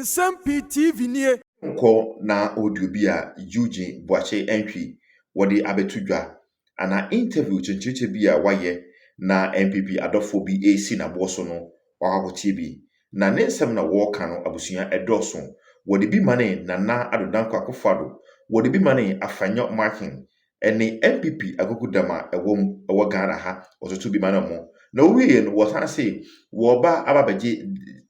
Nsem-Pii TV nie. Nko na audio bi a Eugene Boakye Antwi wode abetudwa ana interview chencheche bi a waye na MPP adofo bi AC na boso no wakotie bi na ne nsem na woka no abusua edoso wode bi mane na adodanko akofado wode bi mane afanyo marking ene MPP agogudama ewo Ghana ha ototo bi mane mo na owie no wosan say wo ba ababeje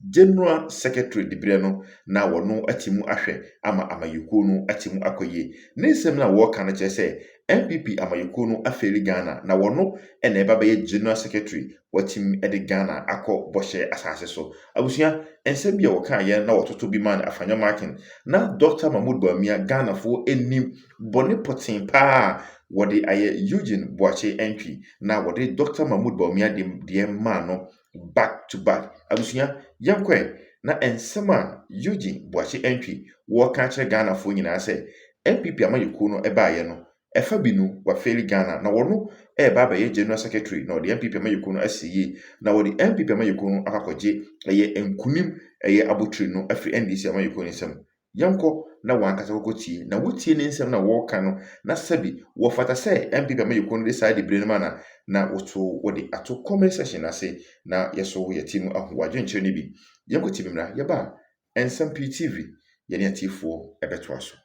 General Secretary Dibre no na wono atimu ahwe ama amayuko no atimu akoye nsem na wo ka na che MPP amayuko no afeli Ghana na wono ene eba be General Secretary watim ede Ghana akọ boshe asase so abusua ensem bia wo ka ye na wototo bi man afanyo marking na Dr Bawumia Ghana fo enim boni potin pa wode aye Eugene Boakye Antwi na wode Dr Bawumia de man no back to back abusuya yankwe na ensema Eugene Boakye Antwi wo ka kire Ghana fo nyina se MPP amayuko no ebaye no efa binu wa feli Ghana na wono eba ba ye General Secretary na the MPP amayuko no asiye na wo the MPP amayuko no akakoje eye enkunim eye abotri no afri NDC amayuko no nsem yanko na wankasa kokotie na wotie ne nsem na wo ka no na sabi wo fata se MPP amayuko no decide brain mana na woto wode ato comment section ase na yeso yetimu ahwaje nkyere ne bi yanko tibimra yeba Nsem-Pii TV yene atifo ebeto aso.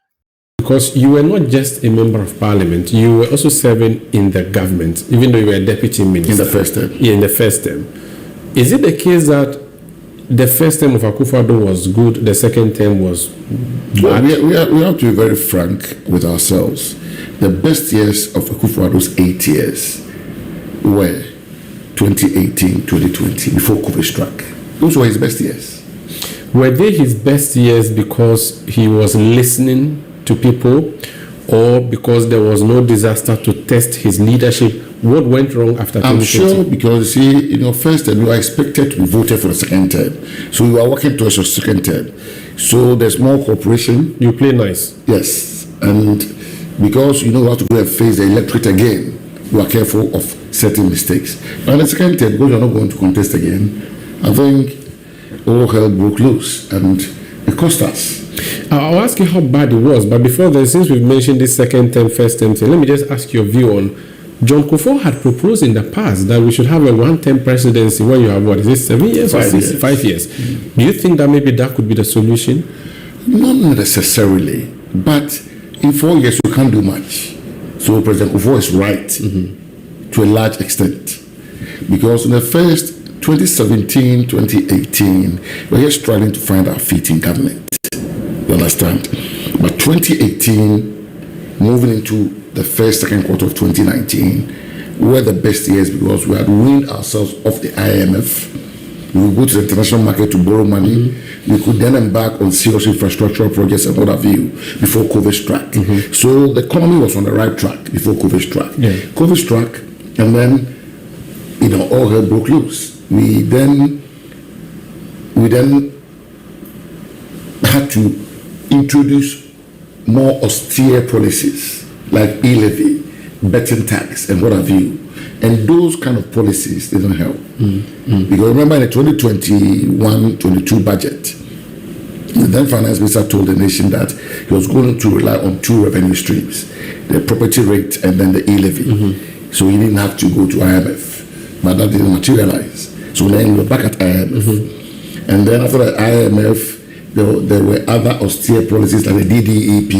Because you were not just a member of parliament, you were also serving in the government, even though you were a deputy minister. In the first term. Yeah, in the first term. Is it the case that the first term of Akufo-Addo was good, the second term was bad? Well, we have to be very frank with ourselves. The best years of Akufo-Addo's 8 years were 2018, 2020, before COVID struck. Those were his best years. Were they his best years because he was listening to people, or because there was no disaster to test his leadership? What went wrong after 2020? I'm sure because, first term, you are expected to be voted for the second term. So you are working towards your second term. So there's more cooperation. You play nice. Yes. And because you have to go and face the electorate again, you are careful of certain mistakes. But in the second term, because you're not going to contest again, I think all hell broke loose and it cost us. I'll ask you how bad it was, but before then, since we've mentioned this second term, first term thing, let me just ask your view on John Kufuor had proposed in the past that we should have a one-term presidency when you have, what is it, 7 years or 5 years? Do you think that maybe that could be the solution? Not necessarily, but in 4 years you can't do much. So President Kufuor is right to a large extent, because in the first 2017, 2018, we're just trying to find our feet in government. You understand? But 2018, moving into the first, second quarter of 2019, were the best years because we had weaned ourselves off the IMF. We would go to the international market to borrow money. We could then embark on serious infrastructural projects and what have you before COVID struck. So the economy was on the right track before COVID struck. COVID struck, and then all hell broke loose. We then had to introduce more austere policies like e-levy, betting tax, and what have you. And those kind of policies didn't help. Because remember in the 2021-22 budget, the then finance minister told the nation that he was going to rely on 2 revenue streams, the property rate and then the e-levy. So he didn't have to go to IMF. But that didn't materialize. So then we're back at IMF. And then after the IMF, there were other austere policies like the DDEP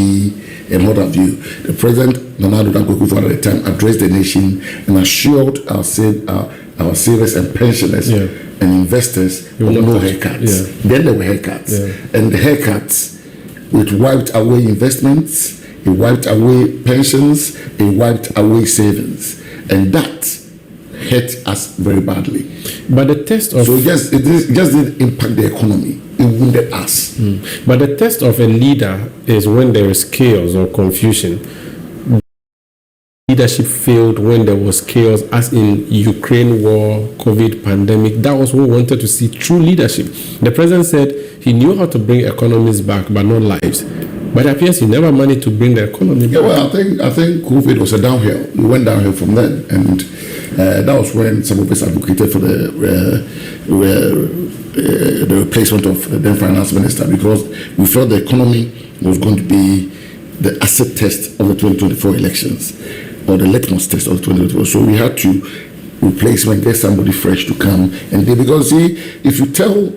and what have you. The President, Nana Addo Dankwa Akufo-Addo at the time, addressed the nation and assured our savers and pensioners and investors of no haircuts. Then there were haircuts. And the haircuts, it wiped away investments, it wiped away pensions, it wiped away savings. And that hurt us very badly. But the test of... So it just didn't impact the economy. It wounded us. But the test of a leader is when there is chaos or confusion. Leadership failed when there was chaos, as in Ukraine war, COVID pandemic. That was what we wanted to see, true leadership. The president said he knew how to bring economies back, but not lives. But it appears he never managed to bring the economy back. Well, I think COVID was a downhill. We went downhill from then. And That was when some of us advocated for the replacement of the then finance minister, because we felt the economy was going to be the acid test of the 2024 elections, or the litmus test of the 2024. So we had to replace and get somebody fresh to come and do, because see, if you tell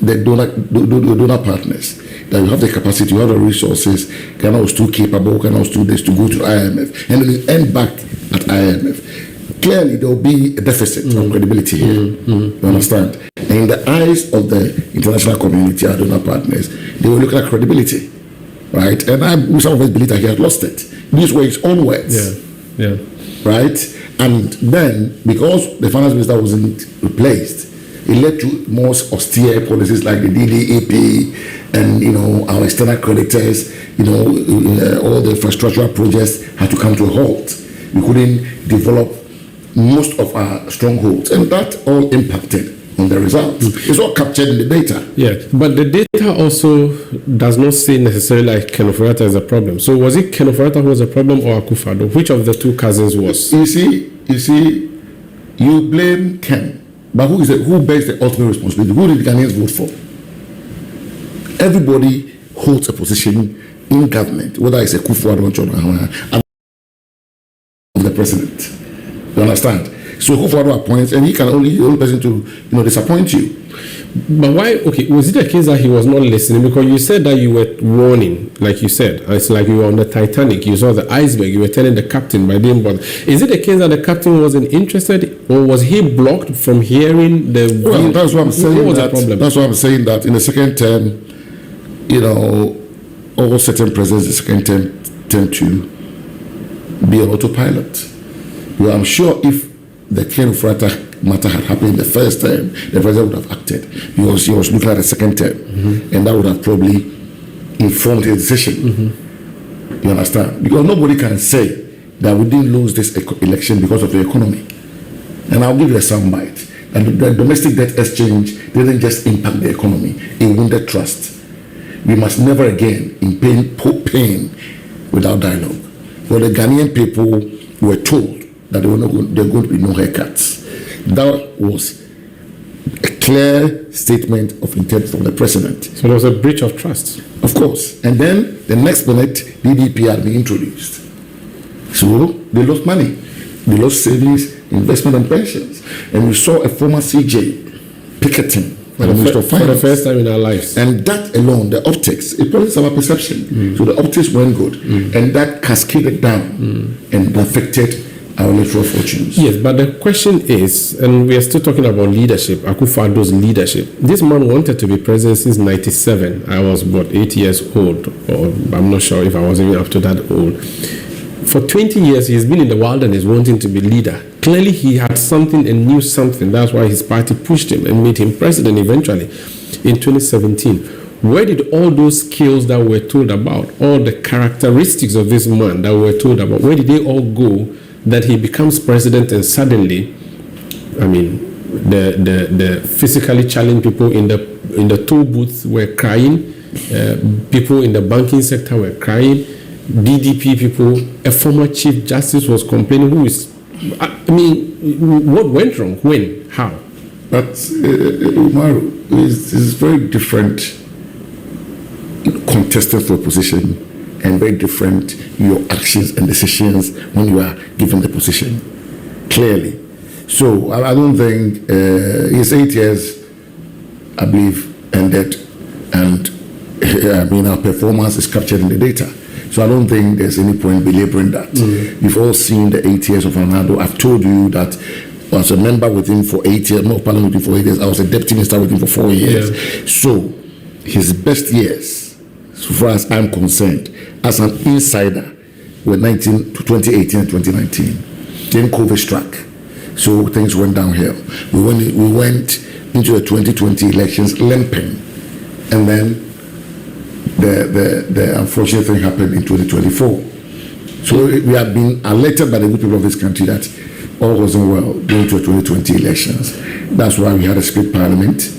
the donor partners that you have the capacity, you have the resources, Ghana was too capable, Ghana was too this to go to IMF, and then you end back at IMF, clearly there will be a deficit of credibility here. You understand? And in the eyes of the international community, our donor partners, they will look at credibility, right? And some of us believe that he had lost it. These were his own words. Yeah. Right? And then, because the finance minister wasn't replaced, it led to more austere policies like the DDEP and, our external creditors, all the infrastructural projects had to come to a halt. We couldn't develop most of our strongholds, and that all impacted on the results. It's all captured in the data. Yeah, but the data also does not say necessarily like Ken Ofori-Atta is a problem. So was it Ken Ofori-Atta who was a problem, or Akufo-Addo? Which of the two cousins was? You see, you blame Ken, but who bears the ultimate responsibility? Who did the Ghanaians vote for? Everybody holds a position in government, whether it's a Akufo-Addo or John Mahama, of the president. You understand? So Akufo-Addo appoints, and he can only the only person to disappoint you. But why? Okay, was it the case that he was not listening? Because you said that you were warning, like you said, it's like you were on the Titanic. You saw the iceberg. You were telling the captain, but didn't bother. Is it the case that the captain wasn't interested, or was he blocked from hearing the? Well, that's what I'm saying. What was the problem? That's why I'm saying that in the second term, all certain presidents in the second term tend to be on autopilot. Well, I'm sure if the Ken Ofori-Atta matter had happened in the first term, the president would have acted, because he was looking at the second term, and that would have probably informed his decision. You understand? Because nobody can say that we didn't lose this election because of the economy. And I'll give you a soundbite. And the domestic debt exchange didn't just impact the economy, it wounded trust. We must never again put pain without dialogue. For the Ghanaian people were told that there were going to be no haircuts. That was a clear statement of intent from the president. So there was a breach of trust. Of course. And then the next minute, DDP had been introduced. So they lost money. They lost savings, investment, and pensions. And we saw a former CJ picketing for the Minister of Finance. For the first time in our lives. And that alone, the optics, it plays our perception. So the optics weren't good. And that cascaded down and affected our electoral fortunes. Yes, but the question is, and we are still talking about leadership, Akufo-Addo's leadership. This man wanted to be president since 97. I was, 8 years old, or I'm not sure if I was even up to that old. For 20 years, he's been in the wilderness wanting to be leader. Clearly, he had something and knew something. That's why his party pushed him and made him president eventually in 2017. Where did all those skills that we were told about, all the characteristics of this man that we were told about, where did they all go that he becomes president and suddenly, the physically challenged people in the toll booths were crying, people in the banking sector were crying, DDP people, a former chief justice was complaining. What went wrong? When? How? But Umaru, is very different contesting for a position, and very different your actions and decisions when you are given the position, clearly. So I don't think his 8 years, I believe, ended, and our performance is captured in the data. So I don't think there's any point belaboring that. You've all seen the 8 years of Ronaldo. I've told you that I was a member with him for 8 years, not parliament with him for 8 years. I was a deputy minister with him for 4 years. Yeah. So his best years, so far as I'm concerned, as an insider, were 2018 and 2019. Then COVID struck, so things went downhill. We went into the 2020 elections limping, and then the unfortunate thing happened in 2024. So we have been alerted by the good people of this country that all wasn't well going to the 2020 elections. That's why we had a split parliament.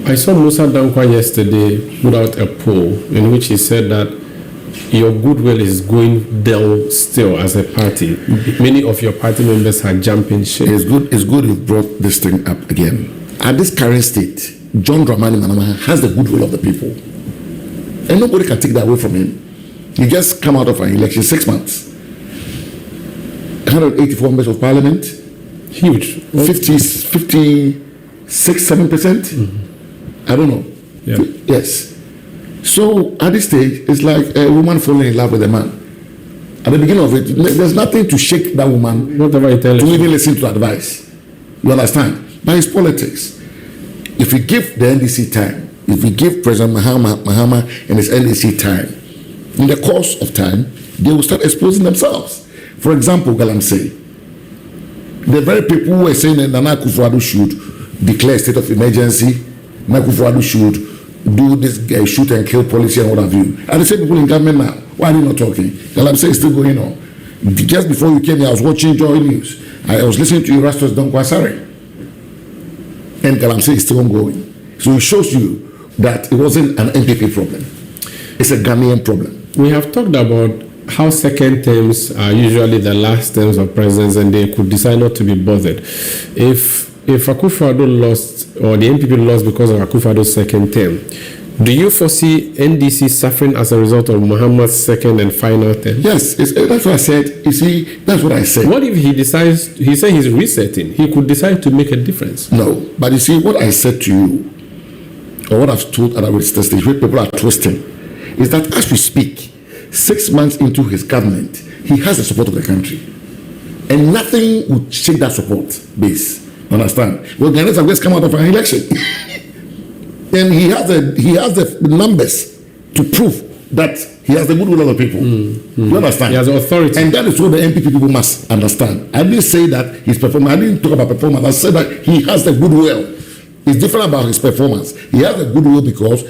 I saw Musa Dankwa yesterday put out a poll in which he said that your goodwill is going down still as a party. Many of your party members are jumping ship. It's good you've brought this thing up again. At this current state, John Dramani Mahama has the goodwill of the people. And nobody can take that away from him. He just come out of an election 6 months. 184 members of parliament. Huge. 56, 7%. I don't know. Yeah. Yes. So at this stage, it's like a woman falling in love with a man. At the beginning of it, there's nothing to shake that woman Whatever I tell to you. even listen to advice. You understand? But it's politics. If we give the NDC time, if we give President Mahama and his NDC time, in the course of time, they will start exposing themselves. For example, Galamsey, the very people who were saying that Nana Akufo-Addo should declare state of emergency, Nana Akufo-Addo should do this shoot and kill policy and what have you. And the same people in government now, why are they not talking? Galamsey is still going on. Just before you came here, I was watching Joy News. I was listening to Erastus Dankwasare. And Galamsey is still ongoing. So it shows you that it wasn't an NPP problem. It's a Ghanaian problem. We have talked about how second terms are usually the last terms of presidents and they could decide not to be bothered. If Akufo-Addo lost, or the NPP lost because of Akufo-Addo's second term, do you foresee NDC suffering as a result of Muhammad's second and final term? Yes, that's what I said. You see, that's what I said. What if he decides, he said he's resetting, he could decide to make a difference? No, but you see, what I said to you, or what I've told at the stage, where people are twisting, is that as we speak, 6 months into his government, he has the support of the country. And nothing would shake that support base. Understand? Well, Ghanaians have just come out of an election. And he has the numbers to prove that he has the goodwill of the people. You understand? He has authority. And that is what the NPP people must understand. I didn't say that his performance, I didn't talk about performance, I said that he has the goodwill. It's different about his performance. He has a goodwill because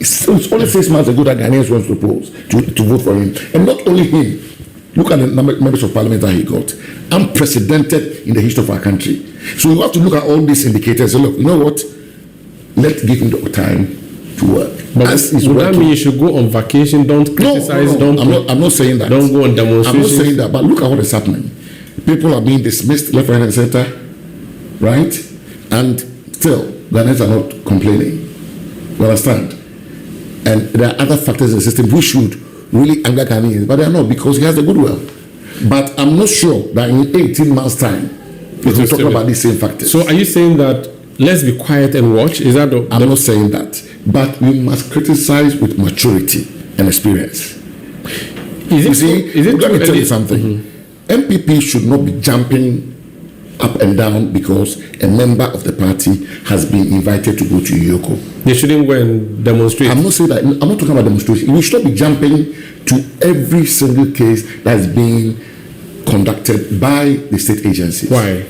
it's only 6 months ago that Ghanaians were supposed to vote for him. And not only him, look at the members of parliament that he got. Unprecedented in the history of our country. So you have to look at all these indicators and look, you know what? Let's give him the time to work. But would that mean you should go on vacation, don't criticize, no. I'm not saying that. Don't go on demonstrations. I'm not saying that, but look at what is happening. People are being dismissed left, right, and center, right? And still, Ghanaians are not complaining. You understand? And there are other factors in the system which should really anger Ghanaians, but they are not because he has the goodwill. But I'm not sure that in 18 months' time, we'll talk about these same factors. So are you saying that let's be quiet and watch? Is that I'm not saying that. But we must criticize with maturity and experience. Let me tell you something. MPP should not be jumping up and down because a member of the party has been invited to go to Yoko. They shouldn't go and demonstrate. I'm not saying that. I'm not talking about demonstration. We should not be jumping to every single case that's being conducted by the state agencies. Why?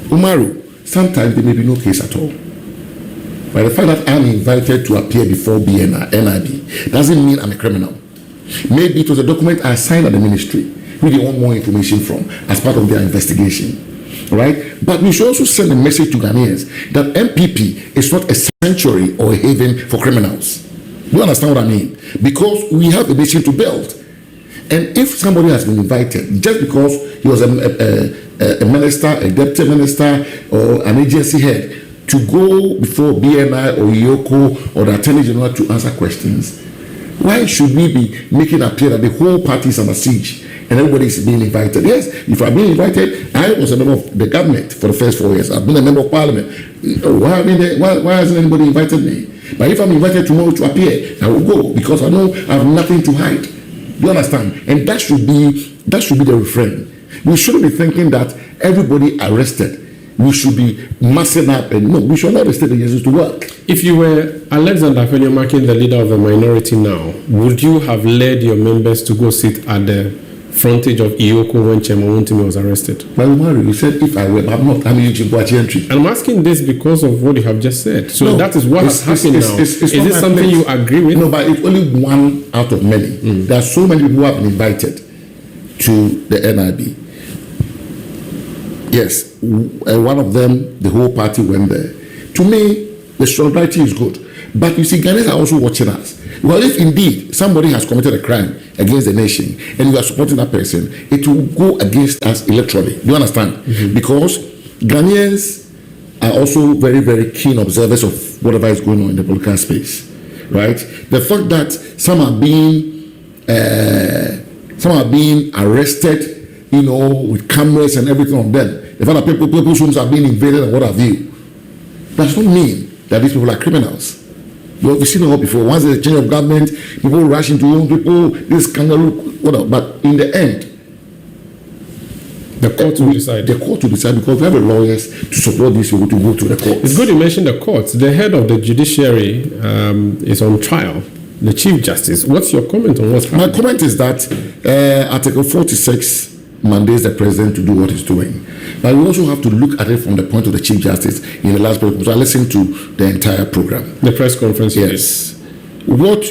Umaru, sometimes there may be no case at all. But the fact that I'm invited to appear before NIB doesn't mean I'm a criminal. Maybe it was a document I signed at the ministry, which they want more information from as part of their investigation. Right? But we should also send a message to Ghanaians that MPP is not a sanctuary or a haven for criminals. You understand what I mean? Because we have a nation to build. And if somebody has been invited just because he was a minister, a deputy minister, or an agency head to go before BNI or Yoko or the Attorney General to answer questions, why should we be making it appear that the whole party is under siege and everybody is being invited? Yes, if I've been invited, I was a member of the government for the first 4 years. I've been a member of parliament. Why hasn't anybody invited me? But if I'm invited tomorrow to appear, I will go because I know I have nothing to hide. You understand? And that should be the refrain. We shouldn't be thinking that everybody arrested, we should be massing up, and no, we should not the state agencies to work. If you were Alexander Afenyomarkin, the leader of the minority now, would you have led your members to go sit at the frontage of Iyoko when Chema Wontimi was arrested? But Umaru, you said if I were, but I'm not. I'm Eugene Boakye Antwi. And I'm asking this because of what you have just said. So no, that is what has happened now. Is this something you agree with? No, but it's only one out of many. There are so many people who have been invited to the NIB. Yes, one of them, the whole party went there. To me, the solidarity is good. But you see, Ghanaians are also watching us. Well, if indeed somebody has committed a crime against the nation and you are supporting that person, it will go against us electorally. Do you understand? Because Ghanaians are also very, very keen observers of whatever is going on in the political space, right? The fact that some are being arrested, with cameras and everything on them, the fact that people's homes are being invaded and what have you, does not mean that these people are criminals. We've seen it all before. Once there's a change of government, people rush into young people, this kangaroo, whatever. But in the end, the court will decide. The court will decide, because we have lawyers to support these people to go to the court. It's good you mentioned the courts. The head of the judiciary is on trial, the Chief Justice. What's your comment on what's happening? My comment is that Article 46 mandates the president to do what he's doing. But we also have to look at it from the point of the Chief Justice in the last press conference. I listened to the entire program. The press conference? Yes. What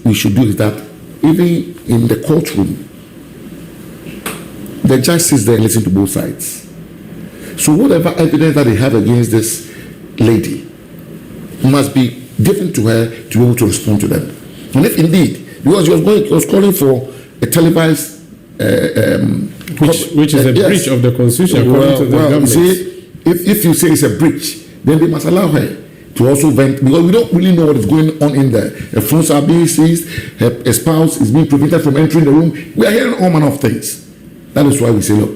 we should do is that even in the courtroom, the judge sits there and listens to both sides. So whatever evidence that they have against this lady must be given to her to be able to respond to them. And if indeed, because he was calling for a televised which is a breach of the constitution according to the government. See, if you say it's a breach, then they must allow her to also vent, because we don't really know what is going on in there. Her phones are being seized, her spouse is being prevented from entering the room. We are hearing all manner of things. That is why we say, look,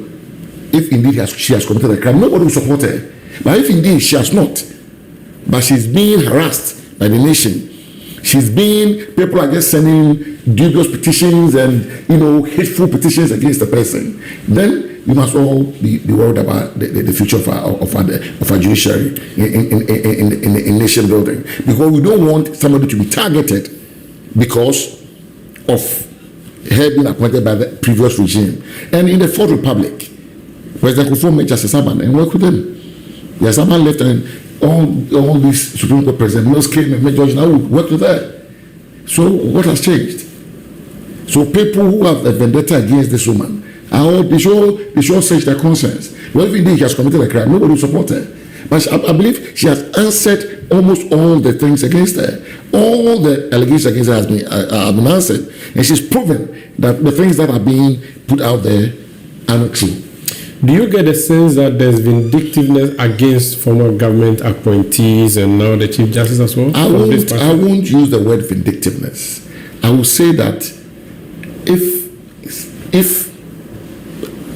if indeed she has committed a crime, nobody will support her. But if indeed she has not, but she's being harassed by the nation, people are just sending dubious petitions and hateful petitions against the person, then we must all be worried about the future of our judiciary in nation building, because we don't want somebody to be targeted because of her being appointed by the previous regime. And in the Fourth Republic, President Kufuor met Justice Aban and worked with him. Justice Aban left, and all these Supreme Court presidents, Mills came and met George Nawu, worked with her. So what has changed? So people who have a vendetta against this woman, they should search their conscience. Well, if indeed she has committed a crime, nobody will support her. But I believe she has answered almost all the things against her. All the allegations against her have been answered. And she's proven that the things that are being put out there are not true. Do you get a sense that there's vindictiveness against former government appointees and now the Chief Justice as well? I won't use the word vindictiveness. I will say that if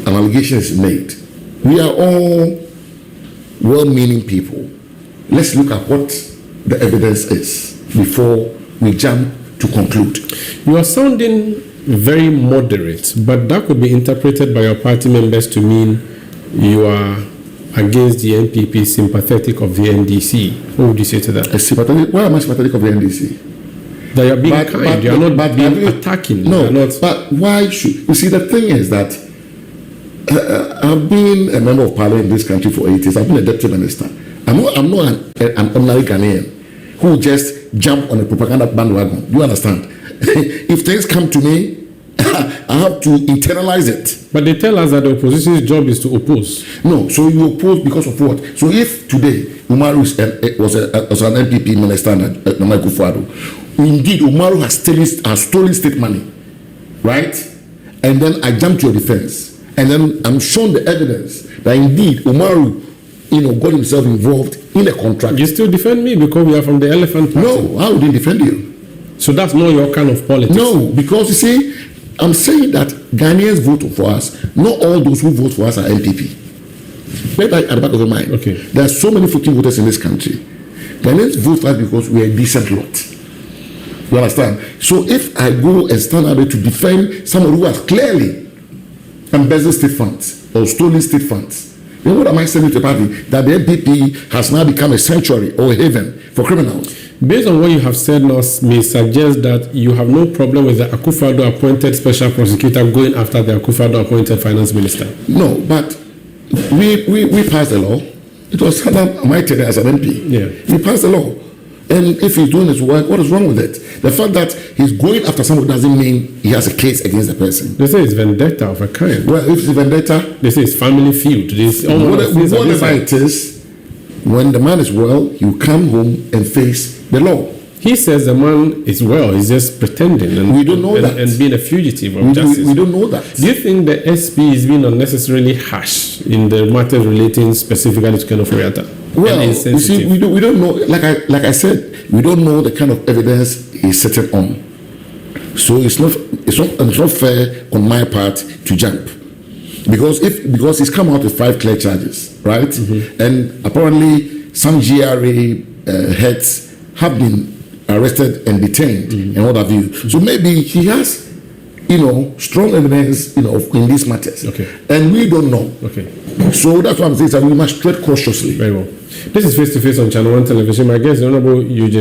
an allegation is made, we are all well-meaning people. Let's look at what the evidence is before we jump to conclude. You are sounding very moderate, but that could be interpreted by your party members to mean you are against the NPP, sympathetic of the NDC. What would you say to that? Why am I sympathetic of the NDC? That you are being kind. You are not being attacking. No, but why should... You see, the thing is that I've been a member of parliament in this country for 8 years. I've been a deputy minister. I'm not an ordinary Ghanaian who just jump on a propaganda bandwagon. You understand? If things come to me, I have to internalize it. But they tell us that the opposition's job is to oppose. No, so you oppose because of what? So if today Umaru was an NPP minister, indeed Umaru has stolen state money, right? And then I jump to your defense, and then I'm shown the evidence that indeed Umaru, got himself involved in a contract. You still defend me because we are from the Elephant Party? No, I wouldn't defend you. So that's not your kind of politics? No, because you see, I'm saying that Ghanaians vote for us. Not all those who vote for us are NPP. Let that at the back of your mind. Okay. There are so many fucking voters in this country. Ghanaians vote for us because we are a decent lot. You understand? So if I go and stand out there to defend someone who has clearly embezzled state funds or stolen state funds, then what am I saying to the party? That the NPP has now become a sanctuary or a haven for criminals. Based on what you have said now, may suggest that you have no problem with the Akufo-Addo appointed special prosecutor going after the Akufo-Addo appointed finance minister. No, but we passed the law. It was my tenure as an MP. Yeah. We passed the law. And if he's doing his work, what is wrong with it? The fact that he's going after someone doesn't mean he has a case against the person. They say it's vendetta of a kind. Well, if it's a vendetta... They say it's family feud. Whatever it is, when the man is well, you come home and face the law. He says the man is well, he's just pretending and We don't know that. and being a fugitive of justice. We don't know that. Do you think the SP is being unnecessarily harsh in the matters relating specifically to Ken Ofori-Atta? Well, you see, we don't know. Like I said, we don't know the kind of evidence he's sitting on. So it's not fair on my part to jump, because he's come out with 5 clear charges, right? Mm-hmm. And apparently some GRA heads have been arrested and detained, mm-hmm. and what have you. Mm-hmm. So maybe he has, strong evidence, in these matters. Okay. And we don't know. Okay. So that's what I'm saying, that we must tread cautiously. Very well. This is Face to Face on Channel 1 Television. My guest, the Honorable Eugene